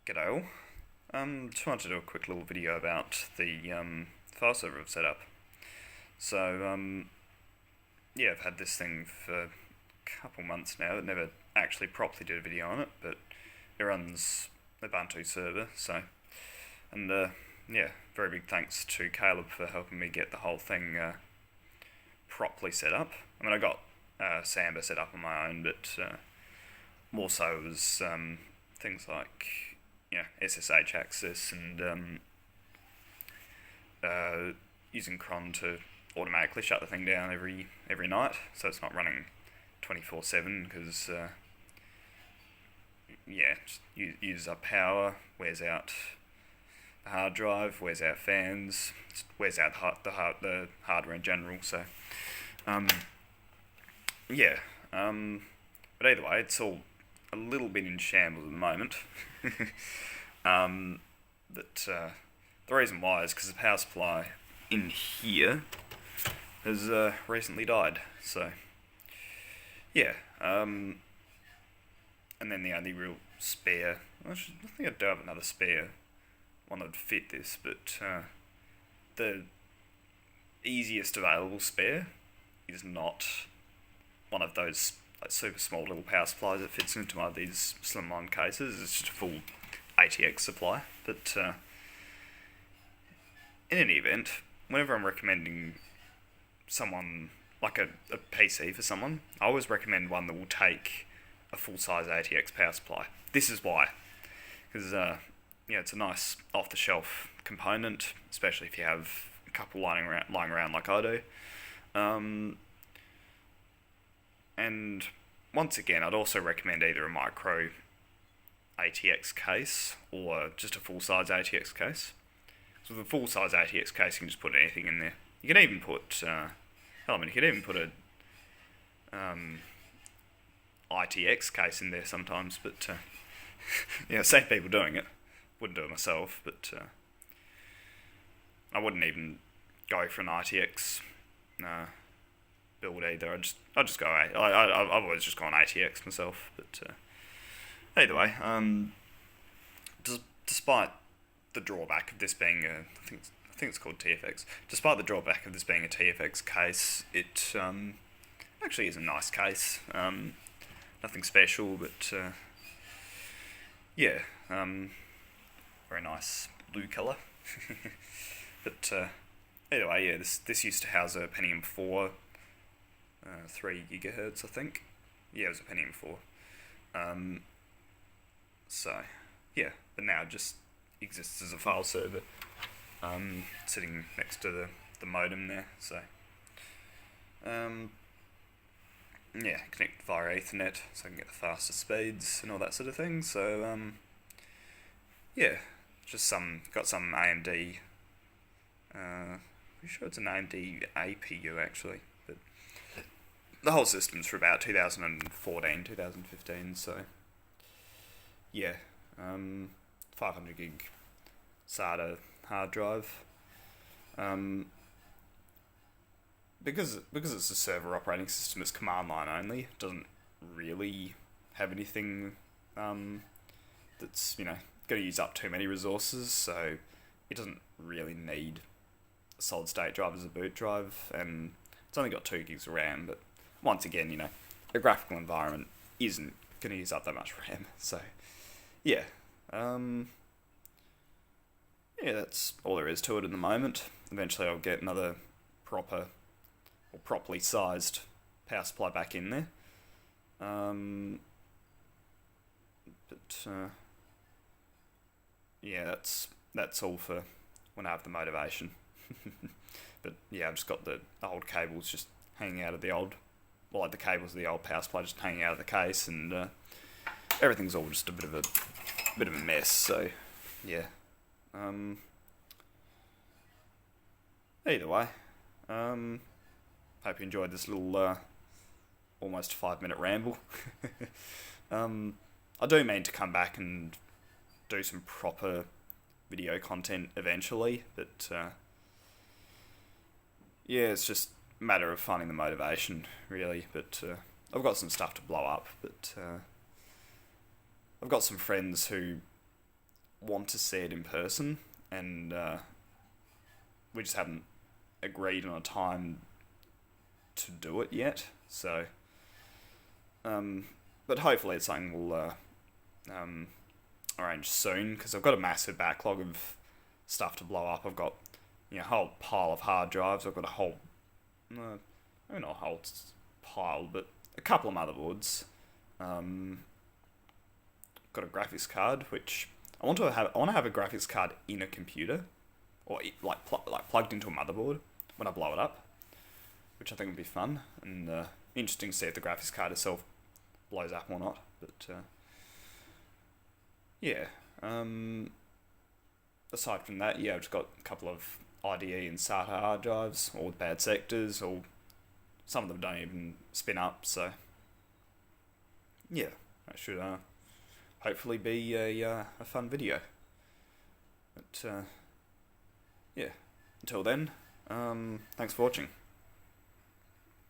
G'day all. Just wanted to do a quick little video about the file server I've set up. So, yeah, I've had this thing for a couple months now. I've never actually properly did a video on it, but it runs the Ubuntu server, so... And, yeah, very big thanks to Caleb for helping me get the whole thing properly set up. I mean, I got Samba set up on my own, but more so it was things like SSH access and using cron to automatically shut the thing down every night, so it's not running 24/7 because just uses up power, wears out the hard drive, wears out fans, wears out the hardware in general. So but either way, it's all a little bit in shambles at the moment. The reason why is because the power supply in here has recently died. So yeah, and then the only real spare, I think I do have another spare one that would fit this, but the easiest available spare is not one of those like super small little power supplies that fits into one of these slimline cases. It's just a full ATX supply. But in any event, whenever I'm recommending someone, like a PC for someone, I always recommend one that will take a full-size ATX power supply. This is why. Because, it's a nice off-the-shelf component, especially if you have a couple lying around like I do. And once again, I'd also recommend either a micro ATX case or just a full-size ATX case. So with a full-size ATX case, you can just put anything in there. You can even put, you could even put a ITX case in there sometimes, but I've seen people doing it. Wouldn't do it myself, but I wouldn't even go for an ITX build either. I'd just go I've always just gone ATX myself, but either way, despite the drawback of this being I think it's called TFX. Despite the drawback of this being a TFX case, it actually is a nice case. Nothing special, but very nice blue colour. But either way, yeah, this used to house a Pentium 4, 3 gigahertz, I think. Yeah, it was a Pentium 4. But now it just exists as a file server, sitting next to the modem there. So, connect via Ethernet, so I can get the faster speeds and all that sort of thing. So, got some AMD. Pretty sure it's an AMD APU actually, but the whole system's for about 2014, 2015. So, 500 gig SATA hard drive. Because it's a server operating system, it's command line only. It doesn't really have anything that's going to use up too many resources. So it doesn't really need a solid state drive as a boot drive, and it's only got 2 gigs of RAM. But once again, a graphical environment isn't going to use up that much RAM. So that's all there is to it at the moment. Eventually I'll get another properly sized power supply back in there. That's all for when I have the motivation. But yeah, I've just got the old cables just hanging out of the old, the cables of the old power supply just hanging out of the case, and everything's all just a bit of a mess. So yeah. Either way, hope you enjoyed this little almost 5-minute ramble. I do mean to come back and do some proper video content eventually, but it's just a matter of finding the motivation, really. But I've got some stuff to blow up, but I've got some friends who want to see it in person, and we just haven't agreed on a time to do it yet. So, but hopefully it's something we'll arrange soon, because I've got a massive backlog of stuff to blow up. I've got a whole pile of hard drives. I've got a whole, maybe not a whole pile, but a couple of motherboards. Got a graphics card, which I want to have a graphics card in a computer, or plugged into a motherboard when I blow it up, which I think would be fun, and interesting to see if the graphics card itself blows up or not. But yeah, aside from that, I've just got a couple of IDE and SATA hard drives, all with bad sectors, or some of them don't even spin up. So yeah, that should hopefully be a fun video. But yeah, until then, thanks for watching.